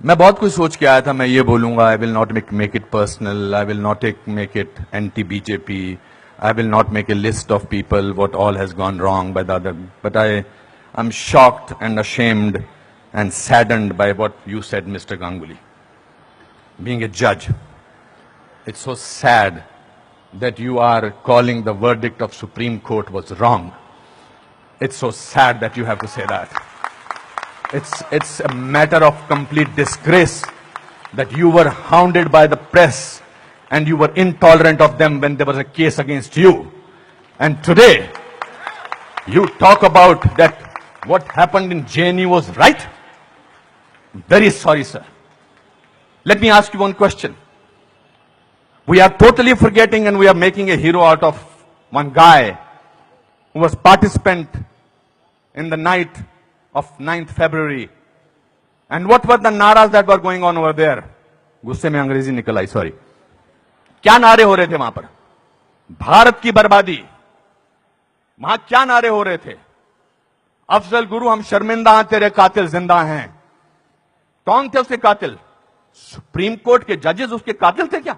मैं बहुत कुछ सोच के आया था। मैं ये बोलूंगा, I will not make it personal, I will not make it anti BJP, I will not make a list of people what all has gone wrong by the other, but I am shocked and ashamed and saddened by what you said, Mr. Ganguly. Being a judge, it's so sad that you are calling the verdict of Supreme Court was wrong. It's so sad that you have to say that. It's a matter of complete disgrace that you were hounded by the press and you were intolerant of them when there was a case against you. And today, you talk about that what happened in JNU was right? Very sorry, sir. Let me ask you one question. We are totally forgetting and we are making a hero out of one guy who was participant in the night of 9th February. And what were the naras that were going on over there? गुस्से में अंग्रेजी निकल आई, sorry. क्या नारे हो रहे थे वहां पर? भारत की बर्बादी. वहां क्या नारे हो रहे थे? अफजल गुरु हम शर्मिंदा हैं, तेरे कातिल जिंदा हैं. कौन थे उसके कातिल? सुप्रीम कोर्ट के जजेस उसके कातिल थे क्या?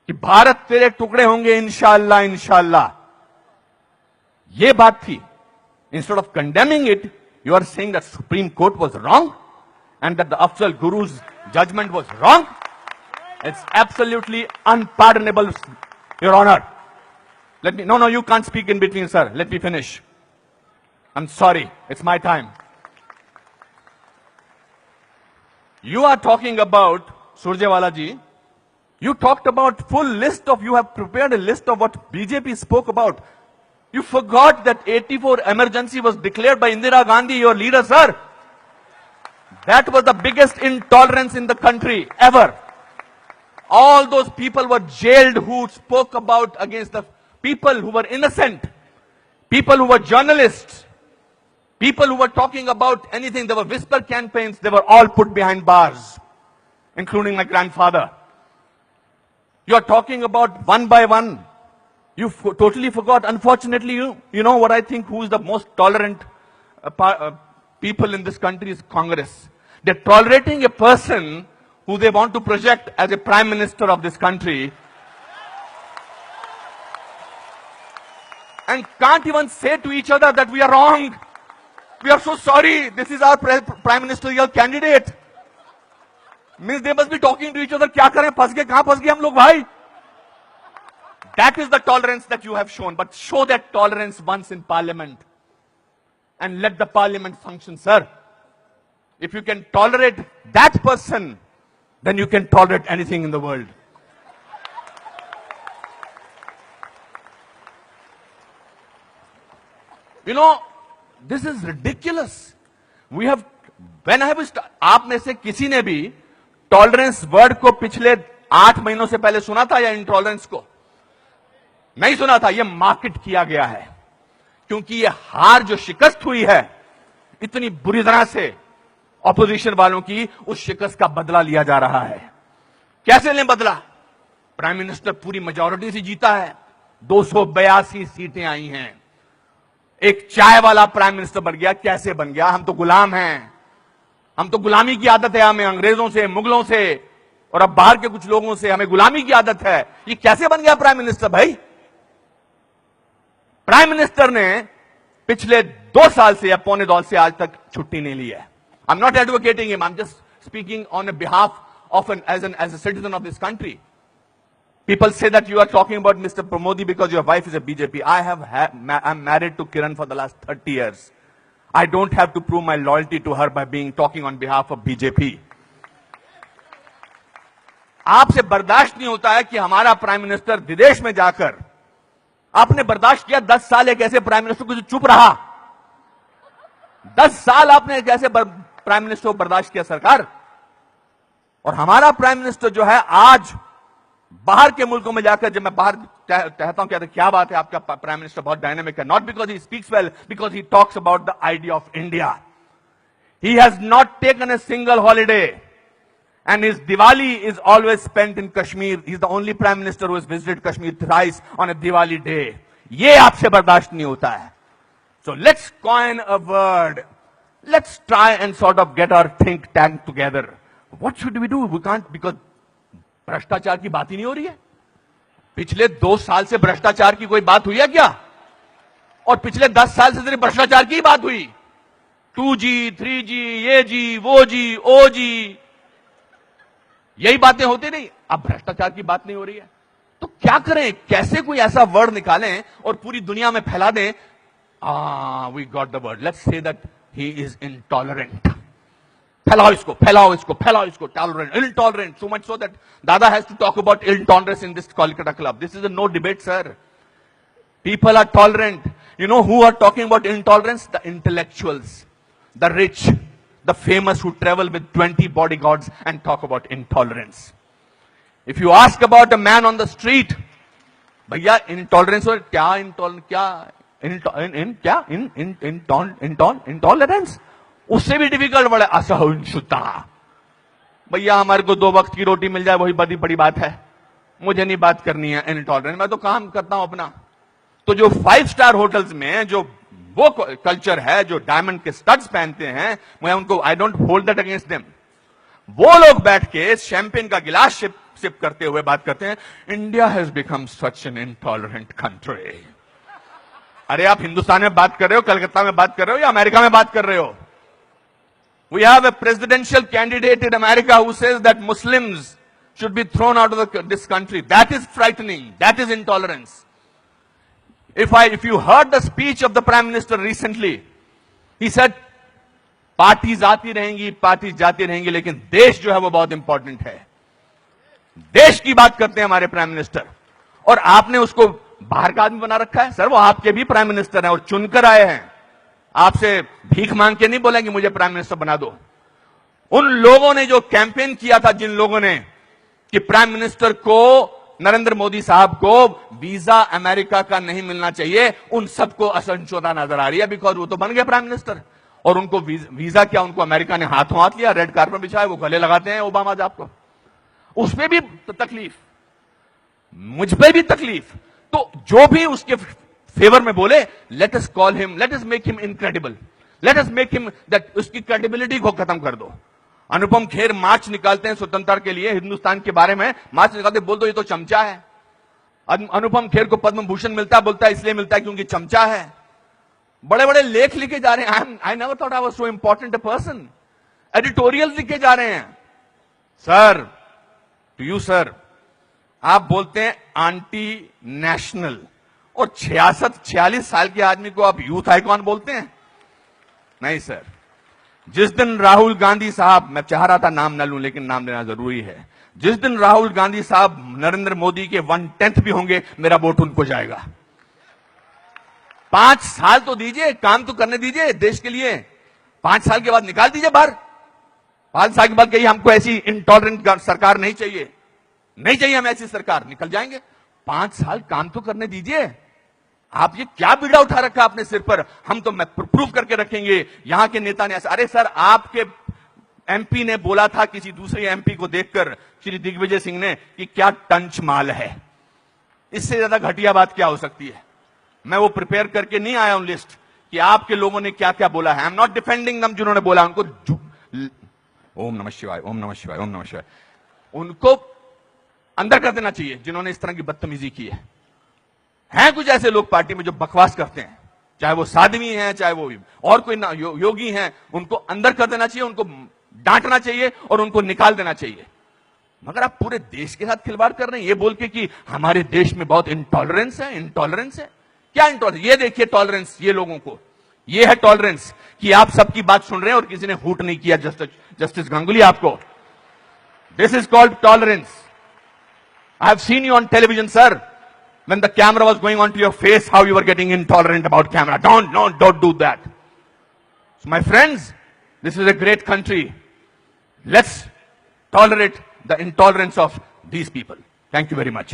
कि भारत तेरे टुकड़े होंगे इंशाअल्लाह इंशाअल्लाह. यह बात थी. Instead of condemning it, you are saying that Supreme Court was wrong and that the Afzal Guru's judgment was wrong. It's absolutely unpardonable, Your Honor. No, you can't speak in between, sir. Let me finish. I'm sorry. It's my time. You are talking about, Surjewala ji, you talked about full list of, you have prepared a list of what BJP spoke about. You forgot that 84 emergency was declared by Indira Gandhi, your leader, sir. That was the biggest intolerance in the country ever. All those people were jailed who spoke about against the people who were innocent, people who were journalists, people who were talking about anything. There were whisper campaigns. They were all put behind bars, including my grandfather. You are talking about one by one. You totally forgot. Unfortunately, you know what I think, who is the most tolerant people in this country is Congress. They're tolerating a person who they want to project as a prime minister of this country and can't even say to each other that we are wrong. We are so sorry. This is our prime ministerial candidate. Means they must be talking to each other. क्या करें? फंस गए, कहां फंस गए हम लोग भाई? That is the tolerance that you have shown. But show that tolerance once in parliament and let the parliament function, sir. If you can tolerate that person, then you can tolerate anything in the world. You know, this is ridiculous. We have, when I was, आप में से किसी ने भी tolerance word को पिछले 8 महीनों से पहले सुना था या intolerance को? नहीं सुना था. यह मार्केट किया गया है क्योंकि यह हार जो शिकस्त हुई है इतनी बुरी तरह से ऑपोजिशन वालों की, उस शिकस्त का बदला लिया जा रहा है. कैसे लें बदला? प्राइम मिनिस्टर पूरी मेजॉरिटी से जीता है. 282 सीटें आई हैं. एक चाय वाला प्राइम मिनिस्टर बन गया. कैसे बन गया? हम तो गुलाम हैं. हम तो गुलामी की आदत है. हमें अंग्रेजों से, मुगलों से और अब बाहर के कुछ लोगों से हमें गुलामी की आदत है. ये कैसे बन गया प्राइम मिनिस्टर भाई? प्राइम मिनिस्टर ने पिछले 2 साल से या पौने 2 से आज तक छुट्टी नहीं ली है. I am not advocating him. I am just speaking on behalf of as a citizen of this country. People say that you are talking about Mr. Pramodi because your wife is a BJP. I'm married to Kiran for the last 30 years. I don't have to prove my loyalty to her by talking on behalf of BJP. आपसे बर्दाश्त नहीं होता है कि हमारा prime minister विदेश में जाकर, आपने बर्दाश्त किया 10 साल एक ऐसे प्राइम मिनिस्टर को जो चुप रहा. 10 साल आपने एक ऐसे प्राइम मिनिस्टर को बर्दाश्त किया सरकार. और हमारा प्राइम मिनिस्टर जो है आज बाहर के मुल्कों में जाकर, जब मैं बाहर कहता हूं कहते क्या बात है आपका प्राइम मिनिस्टर बहुत डायनेमिक है. Not because he speaks well, because he talks about the idea of India. He has not taken a single holiday and his Diwali is always spent in Kashmir. He is the only prime minister who has visited Kashmir thrice on a Diwali day. ये आपसे बर्दाश्त नहीं होता है. So let's coin a word Let's try and sort of get our think tank together. What should we do? We can't, because भ्रष्टाचार की बात ही नहीं हो रही है. पिछले 2 साल से भ्रष्टाचार की कोई बात हुई है क्या? और पिछले 10 साल से सिर्फ भ्रष्टाचार की बात हुई. 2G, 3G, ये जी, वो जी, ओ जी, यही बातें होती नहीं. अब भ्रष्टाचार की बात नहीं हो रही है, तो क्या करें? कैसे कोई ऐसा वर्ड निकालें और पूरी दुनिया में फैला दें? We got the word. Let's say that he is intolerant. फैलाओ इसको, फैलाओ इसको, फैलाओ इसको. Tolerant, intolerant, so much so that Dada has to talk about intolerance in this Kolkata club. This is a no debate, sir. People are tolerant. You know who are talking about intolerance? The intellectuals, the rich, the famous who travel with 20 bodyguards and talk about intolerance. If you ask about a man on the street, भैया intolerance और क्या intolerance, उससे भी difficult word है असहिष्णुता. भैया हमारे को 2 वक्त की रोटी मिल जाए वही बड़ी बात है, मुझे नहीं बात करनी है इनटॉलरेंस. मैं तो काम करता हूं अपना. तो जो 5 स्टार होटल्स में जो वो कल्चर है, जो डायमंड के स्टड्स पहनते हैं, मैं उनको, I don't hold that against them. वो लोग बैठ के शैंपेन का गिलास सिप करते हुए बात करते हैं, India has become such an intolerant country. अरे आप हिंदुस्तान में बात कर रहे हो, कलकत्ता में बात कर रहे हो या अमेरिका में बात कर रहे हो? We have a presidential candidate in America who says that Muslims should be thrown out of this country. That is frightening. That is intolerance. If you heard the speech of the Prime Minister recently, he said, parties आती रहेंगी, parties जाती रहेंगी, लेकिन देश जो है वो बहुत इंपॉर्टेंट है. देश की बात करते हैं हमारे प्राइम मिनिस्टर, और आपने उसको बाहर का आदमी बना रखा है. सर वो आपके भी प्राइम मिनिस्टर हैं और चुनकर आए हैं. आपसे भीख मांग के नहीं बोलेंगे मुझे प्राइम मिनिस्टर बना दो. उन लोगों ने जो कैंपेन किया था, जिन लोगों ने, कि प्राइम मिनिस्टर को, नरेंद्र मोदी साहब को वीजा अमेरिका का नहीं मिलना चाहिए, उन सबको असहिष्णुता नजर आ रही है. बिकॉज वो तो बन गए प्राइम मिनिस्टर, और उनको वीजा क्या, उनको अमेरिका ने हाथों हाथ लिया, रेड कार्पेट बिछाया, वो गले लगाते हैं ओबामा साहब को. उसमें भी तकलीफ, मुझ पे भी तकलीफ. तो जो भी उसके फेवर में बोले, let us call him, let us make him incredible, let us make him that, उसकी क्रेडिबिलिटी को खत्म कर दो. अनुपम खेर मार्च निकालते हैं स्वतंत्रता के लिए, हिंदुस्तान के बारे में मार्च निकालते, बोल दो ये तो चमचा है. अनुपम खेर को पद्म भूषण मिलता है, बोलता है इसलिए मिलता है क्योंकि चमचा है. बड़े बड़े लेख लिखे जा रहे हैं. I never thought I was so important a person. Editorial लिखे जा रहे हैं. सर, टू यू सर, आप बोलते हैं एंटी नेशनल, और 46 साल के आदमी को आप यूथ आइकॉन बोलते हैं? नहीं सर. जिस दिन राहुल गांधी साहब, मैं चाह रहा था नाम न लूं लेकिन नाम लेना जरूरी है, जिस दिन राहुल गांधी साहब नरेंद्र मोदी के 1/10 भी होंगे, मेरा वोट उनको जाएगा. 5 साल तो दीजिए, काम तो करने दीजिए देश के लिए. 5 साल के बाद निकाल दीजिए बाहर. 5 साल के बाद कहिए हमको ऐसी इंटॉलरेंट सरकार नहीं चाहिए, नहीं चाहिए हमें ऐसी सरकार, निकल जाएंगे. 5 साल काम तो करने दीजिए. आप ये क्या बीड़ा उठा रखा अपने सिर पर, हम तो प्रूव करके रखेंगे, यहां के नेता ने ऐसा. अरे सर, आपके एमपी ने बोला था किसी दूसरे एमपी को देखकर, श्री दिग्विजय सिंह ने, कि क्या टंच माल है. इससे ज्यादा घटिया बात क्या हो सकती है. मैं वो प्रिपेयर करके नहीं आया हूं लिस्ट कि आपके लोगों ने क्या क्या बोला है. आई एम नॉट डिफेंडिंग दम. जिन्होंने बोला उनको ओम नमः शिवाय, ओम नमः शिवाय, ओम नमः शिवाय, उनको अंदर कर देना चाहिए जिन्होंने इस तरह की बदतमीजी की है. हैं कुछ ऐसे लोग पार्टी में जो बकवास करते हैं, चाहे वो साध्वी हैं, चाहे वो और कोई योगी हैं, उनको अंदर कर देना चाहिए, उनको डांटना चाहिए और उनको निकाल देना चाहिए. मगर आप पूरे देश के साथ खिलवाड़ कर रहे हैं ये बोल के कि हमारे देश में बहुत इंटॉलरेंस है. इंटॉलरेंस है क्या? इंटॉलरेंस ये देखिए, टॉलरेंस ये लोगों को, ये है टॉलरेंस कि आप सबकी बात सुन रहे हैं और किसी ने हूट नहीं किया. जस्टिस गांगुली आपको, this is called tolerance. I have seen you on television, sir, when the camera was going onto your face, how you were getting intolerant about camera. Don't do that. So my friends, this is a great country. Let's tolerate the intolerance of these people. Thank you very much.